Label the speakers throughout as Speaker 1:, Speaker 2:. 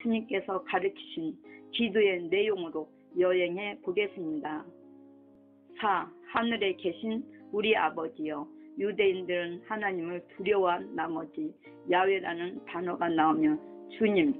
Speaker 1: 주님께서 가르치신 기도의 내용으로 여행해 보겠습니다. 4. 하늘에 계신 우리 아버지여. 유대인들은 하나님을 두려워한 나머지 야훼라는 단어가 나오면 주님,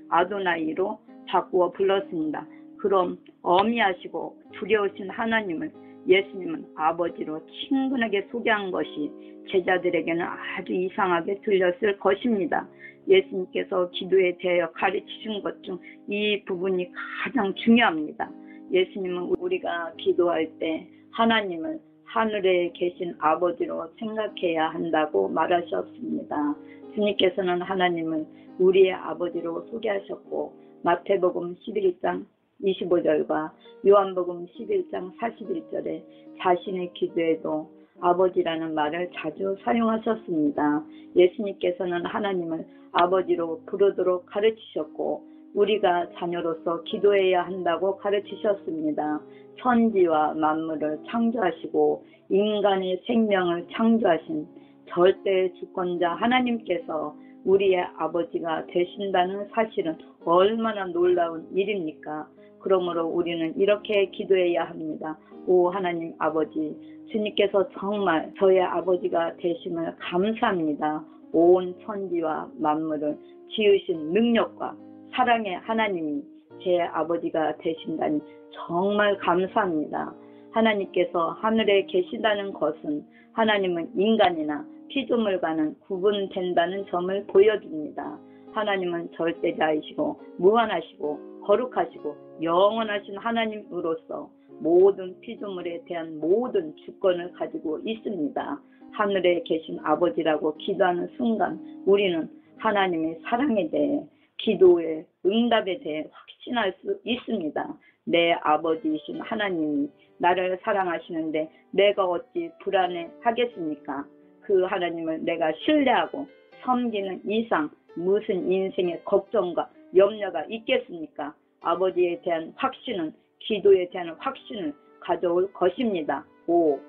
Speaker 1: 아도나이로 바꾸어 불렀습니다. 그럼 어미하시고 두려우신 하나님을 예수님은 아버지로 친근하게 소개한 것이 제자들에게는 아주 이상하게 들렸을 것입니다. 예수님께서 기도에 대하여 가르치신 것 중 이 부분이 가장 중요합니다. 예수님은 우리가 기도할 때 하나님을 하늘에 계신 아버지로 생각해야 한다고 말하셨습니다. 주님께서는 하나님을 우리의 아버지로 소개하셨고 마태복음 11장 25절과 요한복음 11장 41절에 자신의 기도에도 아버지라는 말을 자주 사용하셨습니다. 예수님께서는 하나님을 아버지로 부르도록 가르치셨고 우리가 자녀로서 기도해야 한다고 가르치셨습니다. 천지와 만물을 창조하시고 인간의 생명을 창조하신 절대 주권자 하나님께서 우리의 아버지가 되신다는 사실은 얼마나 놀라운 일입니까? 그러므로 우리는 이렇게 기도해야 합니다. 오 하나님 아버지, 주님께서 정말 저의 아버지가 되심을 감사합니다. 온 천지와 만물을 지으신 능력과 사랑의 하나님이 제 아버지가 되신다니 정말 감사합니다. 하나님께서 하늘에 계신다는 것은 하나님은 인간이나 피조물과는 구분된다는 점을 보여줍니다. 하나님은 절대자이시고 무한하시고 거룩하시고 영원하신 하나님으로서 모든 피조물에 대한 모든 주권을 가지고 있습니다. 하늘에 계신 아버지라고 기도하는 순간 우리는 하나님의 사랑에 대해 기도의 응답에 대해 확신할 수 있습니다. 내 아버지이신 하나님이 나를 사랑하시는데 내가 어찌 불안해하겠습니까? 그 하나님을 내가 신뢰하고 섬기는 이상 무슨 인생의 걱정과 염려가 있겠습니까? 아버지에 대한 확신은 기도에 대한 확신을 가져올 것입니다. 5.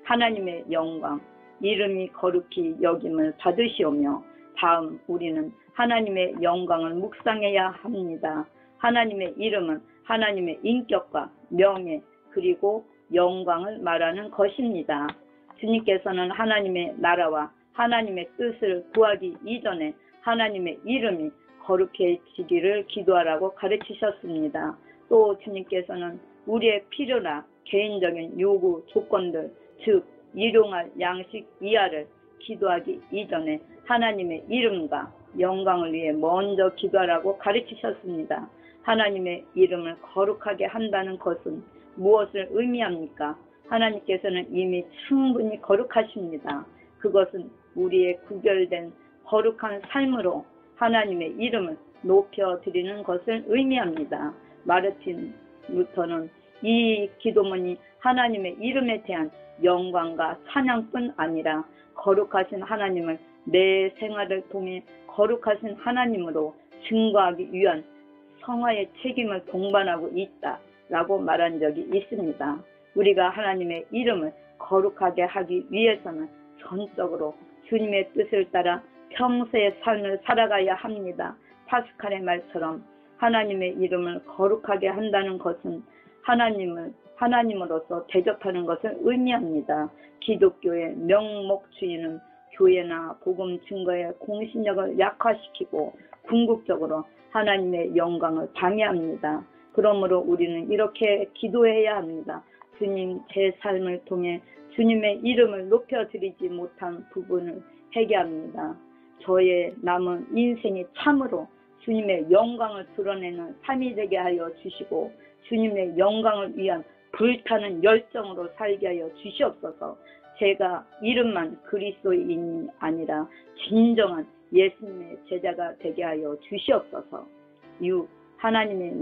Speaker 1: 하나님의 영광, 이름이 거룩히 여김을 받으시오며. 다음 우리는 하나님의 영광을 묵상해야 합니다. 하나님의 이름은 하나님의 인격과 명예 그리고 영광을 말하는 것입니다. 주님께서는 하나님의 나라와 하나님의 뜻을 구하기 이전에 하나님의 이름이 거룩해지기를 기도하라고 가르치셨습니다. 또 주님께서는 우리의 필요나 개인적인 요구 조건들, 즉 일용할 양식 이하를 기도하기 이전에 하나님의 이름과 영광을 위해 먼저 기도하라고 가르치셨습니다. 하나님의 이름을 거룩하게 한다는 것은 무엇을 의미합니까? 하나님께서는 이미 충분히 거룩하십니다. 그것은 우리의 구별된 거룩한 삶으로 하나님의 이름을 높여드리는 것을 의미합니다. 마르틴 루터는 이 기도문이 하나님의 이름에 대한 영광과 찬양뿐 아니라 거룩하신 하나님을 내 생활을 통해 거룩하신 하나님으로 증거하기 위한 성화의 책임을 동반하고 있다라고 말한 적이 있습니다. 우리가 하나님의 이름을 거룩하게 하기 위해서는 전적으로 주님의 뜻을 따라 평소의 삶을 살아가야 합니다. 파스칼의 말처럼 하나님의 이름을 거룩하게 한다는 것은 하나님으로서 대접하는 것을 의미합니다. 기독교의 명목주의는 교회나 복음 증거의 공신력을 약화시키고 궁극적으로 하나님의 영광을 방해합니다. 그러므로 우리는 이렇게 기도해야 합니다. 주님, 제 삶을 통해 주님의 이름을 높여드리지 못한 부분을 회개합니다. 저의 남은 인생이 참으로 주님의 영광을 드러내는 삶이 되게 하여 주시고 주님의 영광을 위한 불타는 열정으로 살게 하여 주시옵소서. 제가 이름만 그리스도인이 아니라 진정한 예수님의 제자가 되게 하여 주시옵소서. 6. 하나님의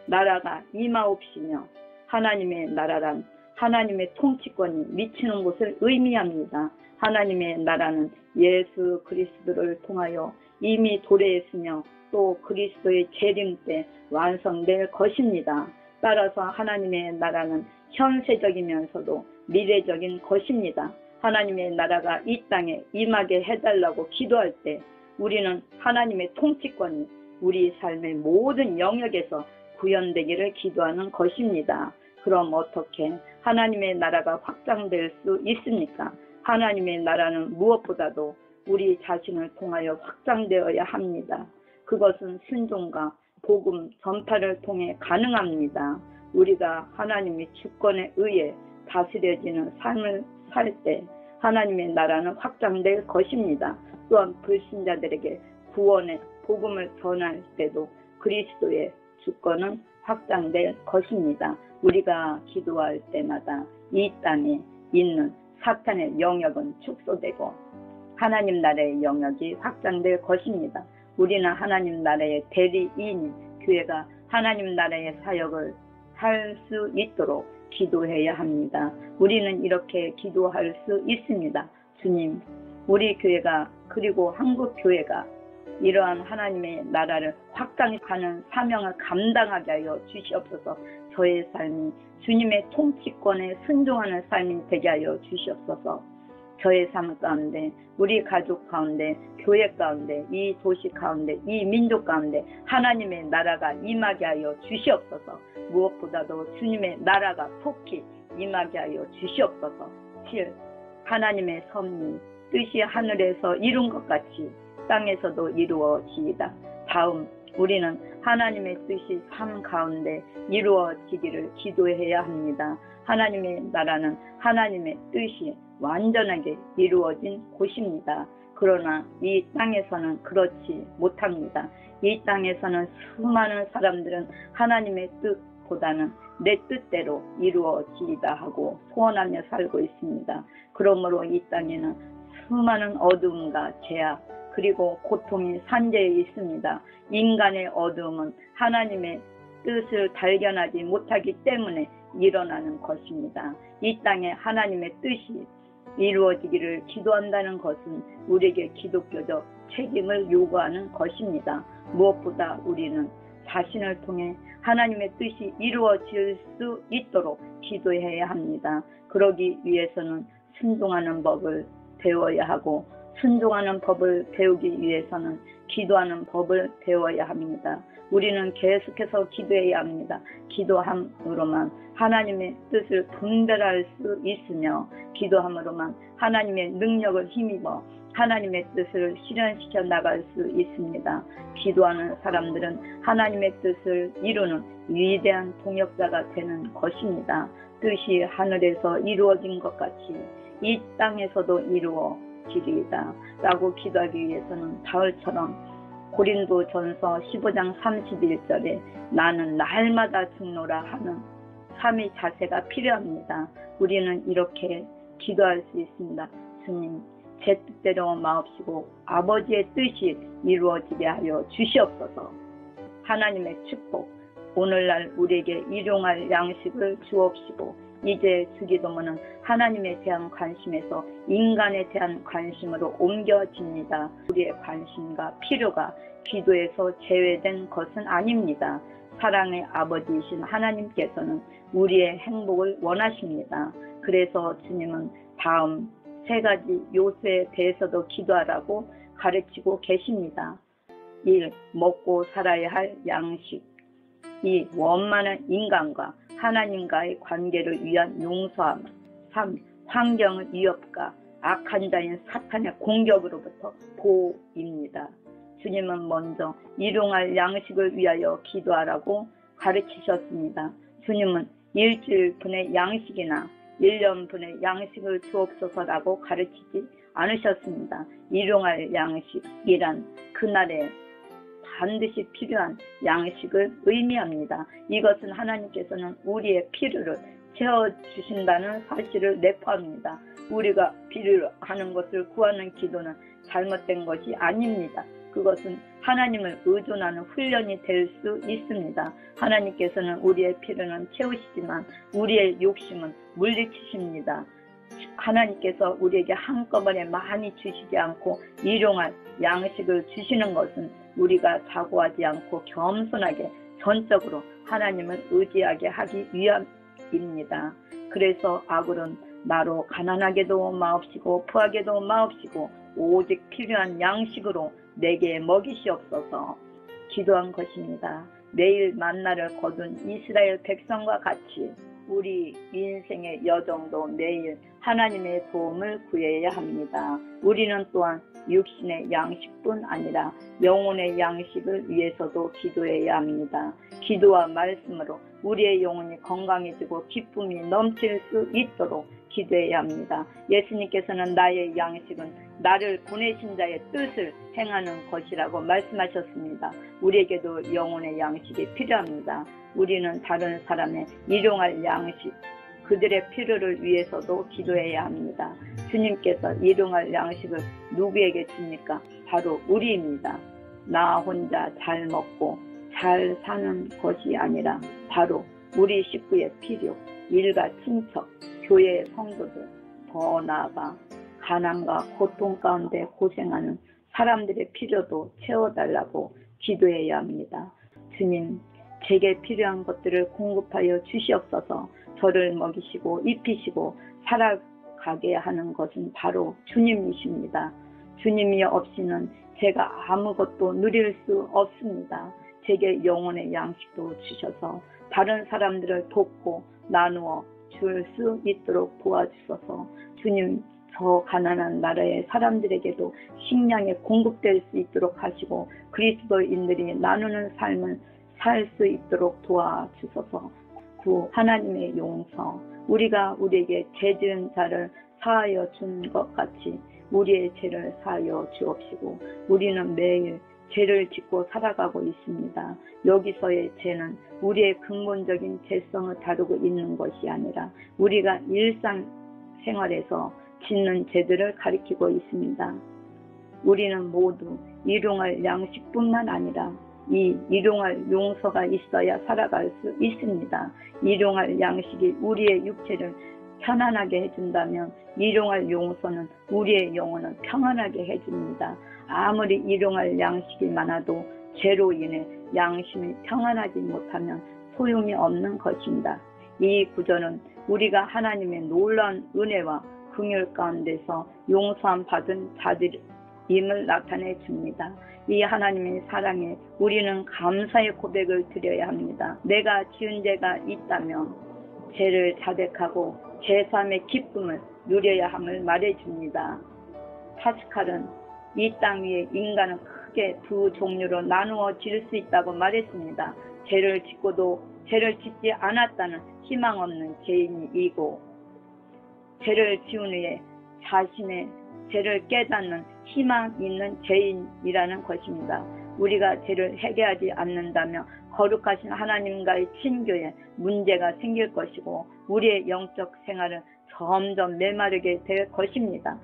Speaker 1: 나라가 임하옵시며. 하나님의 나라란 하나님의 통치권이 미치는 곳을 의미합니다. 하나님의 나라는 예수 그리스도를 통하여 이미 도래했으며 또 그리스도의 재림 때 완성될 것입니다. 따라서 하나님의 나라는 현세적이면서도 미래적인 것입니다. 하나님의 나라가 이 땅에 임하게 해달라고 기도할 때 우리는 하나님의 통치권이 우리 삶의 모든 영역에서 구현되기를 기도하는 것입니다. 그럼 어떻게 하나님의 나라가 확장될 수 있습니까? 하나님의 나라는 무엇보다도 우리 자신을 통하여 확장되어야 합니다. 그것은 순종과 복음 전파를 통해 가능합니다. 우리가 하나님의 주권에 의해 다스려지는 삶을 살 때 하나님의 나라는 확장될 것입니다. 또한 불신자들에게 구원의 복음을 전할 때도 그리스도의 주권은 확장될 것입니다. 우리가 기도할 때마다 이 땅에 있는 사탄의 영역은 축소되고 하나님 나라의 영역이 확장될 것입니다. 우리는 하나님 나라의 대리인인 교회가 하나님 나라의 사역을 할 수 있도록 기도해야 합니다. 우리는 이렇게 기도할 수 있습니다. 주님, 우리 교회가 그리고 한국 교회가 이러한 하나님의 나라를 확장하는 사명을 감당하게 하여 주시옵소서. 저의 삶이 주님의 통치권에 순종하는 삶이 되게 하여 주시옵소서. 저의 삶 가운데, 우리 가족 가운데, 교회 가운데, 이 도시 가운데, 이 민족 가운데 하나님의 나라가 임하게 하여 주시옵소서. 무엇보다도 주님의 나라가 속히 임하게 하여 주시옵소서. 7. 하나님의 섭리, 뜻이 하늘에서 이룬 것 같이 땅에서도 이루어지이다. 다음, 우리는 하나님의 뜻이 삶 가운데 이루어지기를 기도해야 합니다. 하나님의 나라는 하나님의 뜻이 완전하게 이루어진 곳입니다. 그러나 이 땅에서는 그렇지 못합니다. 이 땅에서는 수많은 사람들은 하나님의 뜻보다는 내 뜻대로 이루어지이다 하고 소원하며 살고 있습니다. 그러므로 이 땅에는 수많은 어둠과 죄악 그리고 고통이 산재해 있습니다. 인간의 어둠은 하나님의 뜻을 발견하지 못하기 때문에 일어나는 것입니다. 이 땅에 하나님의 뜻이 이루어지기를 기도한다는 것은 우리에게 기독교적 책임을 요구하는 것입니다. 무엇보다 우리는 자신을 통해 하나님의 뜻이 이루어질 수 있도록 기도해야 합니다. 그러기 위해서는 순종하는 법을 배워야 하고 순종하는 법을 배우기 위해서는 기도하는 법을 배워야 합니다. 우리는 계속해서 기도해야 합니다. 기도함으로만 하나님의 뜻을 분별할 수 있으며 기도함으로만 하나님의 능력을 힘입어 하나님의 뜻을 실현시켜 나갈 수 있습니다. 기도하는 사람들은 하나님의 뜻을 이루는 위대한 동역자가 되는 것입니다. 뜻이 하늘에서 이루어진 것 같이 이 땅에서도 이루어지리이다 라고 기도하기 위해서는 바울처럼 고린도전서 15장 31절에 나는 날마다 죽노라 하는 삶의 자세가 필요합니다. 우리는 이렇게 기도할 수 있습니다. 주님, 제 뜻대로 마옵시고 아버지의 뜻이 이루어지게 하여 주시옵소서. 하나님의 축복, 오늘날 우리에게 일용할 양식을 주옵시고 이제 주기도문은 하나님에 대한 관심에서 인간에 대한 관심으로 옮겨집니다. 우리의 관심과 필요가 기도에서 제외된 것은 아닙니다. 사랑의 아버지이신 하나님께서는 우리의 행복을 원하십니다. 그래서 주님은 다음 3가지 요소에 대해서도 기도하라고 가르치고 계십니다. 1. 먹고 살아야 할 양식. 2. 원만한 인간과 하나님과의 관계를 위한 용서함. 3. 환경의 위협과 악한 자인 사탄의 공격으로부터 보호입니다. 주님은 먼저 일용할 양식을 위하여 기도하라고 가르치셨습니다. 주님은 일주일분의 양식이나 1년분의 양식을 주옵소서라고 가르치지 않으셨습니다. 일용할 양식이란 그날에 반드시 필요한 양식을 의미합니다. 이것은 하나님께서는 우리의 필요를 채워주신다는 사실을 내포합니다. 우리가 필요하는 것을 구하는 기도는 잘못된 것이 아닙니다. 그것은 하나님을 의존하는 훈련이 될 수 있습니다. 하나님께서는 우리의 필요는 채우시지만 우리의 욕심은 물리치십니다. 하나님께서 우리에게 한꺼번에 많이 주시지 않고 일용할 양식을 주시는 것은 우리가 자고하지 않고 겸손하게 전적으로 하나님을 의지하게 하기 위함입니다. 그래서 아굴은 나로 가난하게도 마옵시고 부하게도 마옵시고 오직 필요한 양식으로 내게 먹이시옵소서. 기도한 것입니다. 내일 만나를 거둔 이스라엘 백성과 같이 우리 인생의 여정도 매일 하나님의 도움을 구해야 합니다. 우리는 또한 육신의 양식뿐 아니라 영혼의 양식을 위해서도 기도해야 합니다. 기도와 말씀으로 우리의 영혼이 건강해지고 기쁨이 넘칠 수 있도록 기도해야 합니다. 예수님께서는 나의 양식은 나를 보내신 자의 뜻을 행하는 것이라고 말씀하셨습니다. 우리에게도 영혼의 양식이 필요합니다. 우리는 다른 사람의 일용할 양식, 그들의 필요를 위해서도 기도해야 합니다. 주님께서 일용할 양식을 누구에게 줍니까? 바로 우리입니다. 나 혼자 잘 먹고 잘 사는 것이 아니라 바로 우리 식구의 필요, 일가 친척, 교회의 성도들, 더 나아가 가난과 고통 가운데 고생하는 사람들의 필요도 채워달라고 기도해야 합니다. 주님, 제게 필요한 것들을 공급하여 주시옵소서. 저를 먹이시고 입히시고 살아가게 하는 것은 바로 주님이십니다. 주님이 없이는 제가 아무것도 누릴 수 없습니다. 제게 영혼의 양식도 주셔서 다른 사람들을 돕고 나누어 줄 수 있도록 도와주셔서 주님, 저 가난한 나라의 사람들에게도 식량이 공급될 수 있도록 하시고 그리스도인들이 나누는 삶을 살 수 있도록 도와주셔서 구 하나님의 용서, 우리가 우리에게 죄 지은 자를 사하여 준 것 같이 우리의 죄를 사하여 주옵시고 우리는 매일 죄를 짓고 살아가고 있습니다. 여기서의 죄는 우리의 근본적인 죄성을 다루고 있는 것이 아니라 우리가 일상생활에서 짓는 죄들을 가리키고 있습니다. 우리는 모두 일용할 양식뿐만 아니라 이 일용할 용서가 있어야 살아갈 수 있습니다. 일용할 양식이 우리의 육체를 편안하게 해준다면 일용할 용서는 우리의 영혼을 평안하게 해줍니다. 아무리 일용할 양식이 많아도 죄로 인해 양심이 평안하지 못하면 소용이 없는 것입니다. 이 구절은 우리가 하나님의 놀라운 은혜와 긍휼 가운데서 용서함 받은 자들임을 나타내 줍니다. 이 하나님의 사랑에 우리는 감사의 고백을 드려야 합니다. 내가 지은 죄가 있다면 죄를 자백하고 제사함의 기쁨을 누려야 함을 말해줍니다. 파스칼은 이 땅 위에 인간은 크게 두 종류로 나누어질 수 있다고 말했습니다. 죄를 짓고도 죄를 짓지 않았다는 희망 없는 죄인이고 죄를 지은 후에 자신의 죄를 깨닫는 희망 있는 죄인이라는 것입니다. 우리가 죄를 회개하지 않는다면 거룩하신 하나님과의 친교에 문제가 생길 것이고 우리의 영적 생활은 점점 메마르게 될 것입니다.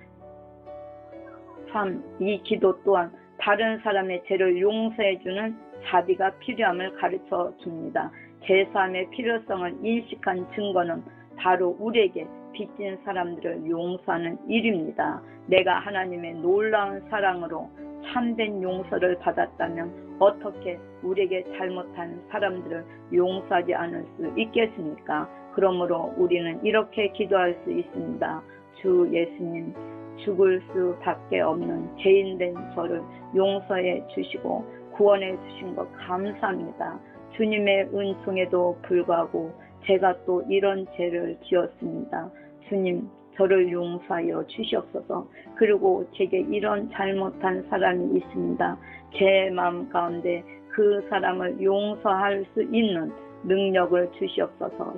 Speaker 1: 3. 이 기도 또한 다른 사람의 죄를 용서해주는 자비가 필요함을 가르쳐 줍니다. 제사함의 필요성을 인식한 증거는 바로 우리에게 빚진 사람들을 용서하는 일입니다. 내가 하나님의 놀라운 사랑으로 참된 용서를 받았다면 어떻게 우리에게 잘못한 사람들을 용서하지 않을 수 있겠습니까? 그러므로 우리는 이렇게 기도할 수 있습니다. 주 예수님, 죽을 수밖에 없는 죄인된 저를 용서해 주시고 구원해 주신 것 감사합니다. 주님의 은총에도 불구하고 제가 또 이런 죄를 지었습니다. 주님, 저를 용서하여 주시옵소서. 그리고 제게 이런 잘못한 사람이 있습니다. 제 마음 가운데 그 사람을 용서할 수 있는 능력을 주시옵소서.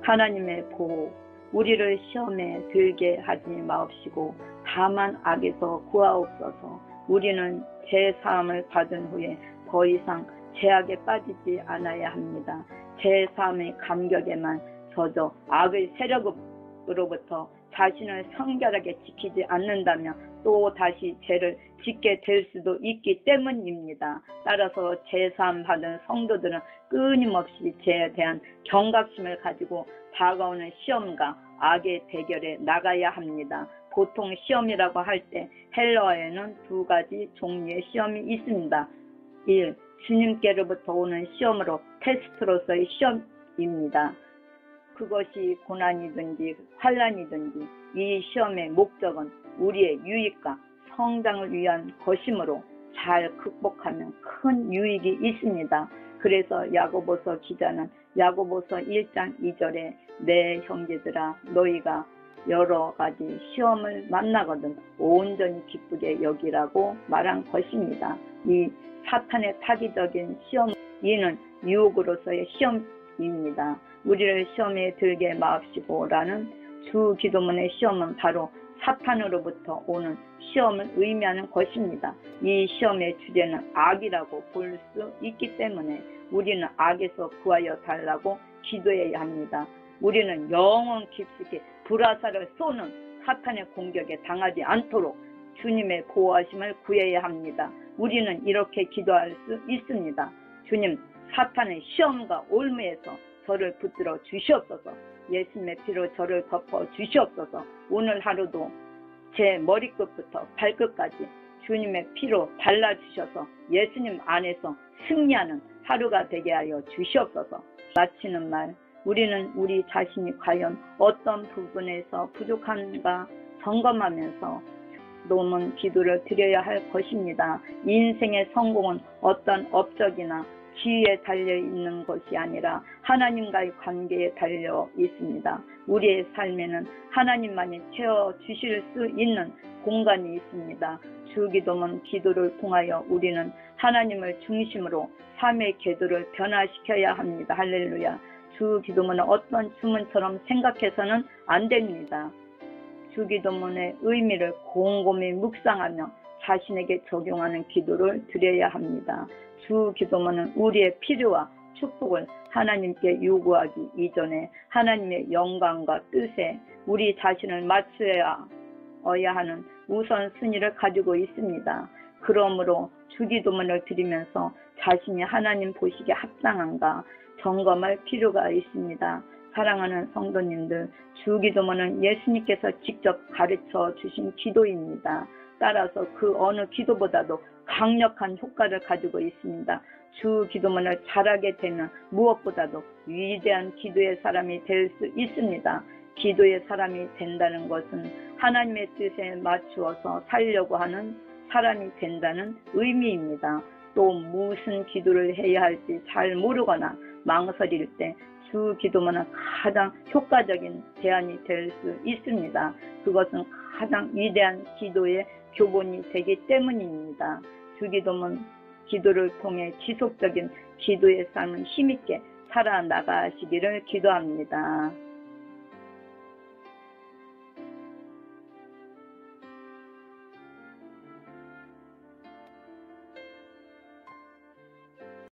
Speaker 1: 하나님의 보호, 우리를 시험에 들게 하지 마옵시고 다만 악에서 구하옵소서. 우리는 죄사함을 받은 후에 더 이상 죄악에 빠지지 않아야 합니다. 죄사함의 감격에만 젖어 악의 세력으로부터 자신을 성결하게 지키지 않는다면 또 다시 죄를 짓게 될 수도 있기 때문입니다. 따라서 죄사함 받은 성도들은 끊임없이 죄에 대한 경각심을 가지고 다가오는 시험과 악의 대결에 나가야 합니다. 보통 시험이라고 할 때 헬라어에는 두 가지 종류의 시험이 있습니다. 1. 주님께로부터 오는 시험으로 테스트로서의 시험입니다. 그것이 고난이든지 환난이든지 이 시험의 목적은 우리의 유익과 성장을 위한 것이므로 잘 극복하면 큰 유익이 있습니다. 그래서 야고보서 기자는 야고보서 1장 2절에 내 형제들아 너희가 여러 가지 시험을 만나거든 온전히 기쁘게 여기라고 말한 것입니다. 이 사탄의 타기적인 시험, 이는 유혹으로서의 시험입니다. 우리를 시험에 들게 마옵시고라는 주 기도문의 시험은 바로 사탄으로부터 오는 시험을 의미하는 것입니다. 이 시험의 주제는 악이라고 볼 수 있기 때문에 우리는 악에서 구하여 달라고 기도해야 합니다. 우리는 영원 깊숙이 불화살을 쏘는 사탄의 공격에 당하지 않도록 주님의 보호하심을 구해야 합니다. 우리는 이렇게 기도할 수 있습니다. 주님, 사탄의 시험과 올무에서 저를 붙들어 주시옵소서. 예수님의 피로 저를 덮어 주시옵소서. 오늘 하루도 제 머리끝부터 발끝까지 주님의 피로 발라주셔서 예수님 안에서 승리하는 하루가 되게 하여 주시옵소서. 마치는 말, 우리는 우리 자신이 과연 어떤 부분에서 부족한가 점검하면서 논문 기도를 드려야 할 것입니다. 인생의 성공은 어떤 업적이나 지위에 달려있는 것이 아니라 하나님과의 관계에 달려 있습니다. 우리의 삶에는 하나님만이 채워주실 수 있는 공간이 있습니다. 주기도문 기도를 통하여 우리는 하나님을 중심으로 삶의 궤도를 변화시켜야 합니다. 할렐루야. 주기도문은 어떤 주문처럼 생각해서는 안 됩니다. 주기도문의 의미를 곰곰이 묵상하며 자신에게 적용하는 기도를 드려야 합니다. 주기도문은 우리의 필요와 축복을 하나님께 요구하기 이전에 하나님의 영광과 뜻에 우리 자신을 맞추어야 하는 우선순위를 가지고 있습니다. 그러므로 주기도문을 드리면서 자신이 하나님 보시기에 합당한가 점검할 필요가 있습니다. 사랑하는 성도님들, 주기도문은 예수님께서 직접 가르쳐 주신 기도입니다. 따라서 그 어느 기도보다도 강력한 효과를 가지고 있습니다. 주기도문을 잘하게 되면 무엇보다도 위대한 기도의 사람이 될 수 있습니다. 기도의 사람이 된다는 것은 하나님의 뜻에 맞추어서 살려고 하는 사람이 된다는 의미입니다. 또 무슨 기도를 해야 할지 잘 모르거나 망설일 때 주기도문은 가장 효과적인 대안이 될 수 있습니다. 그것은 가장 위대한 기도의 교본이 되기 때문입니다. 주기도문 기도를 통해 지속적인 기도의 삶을 힘있게 살아나가시기를 기도합니다.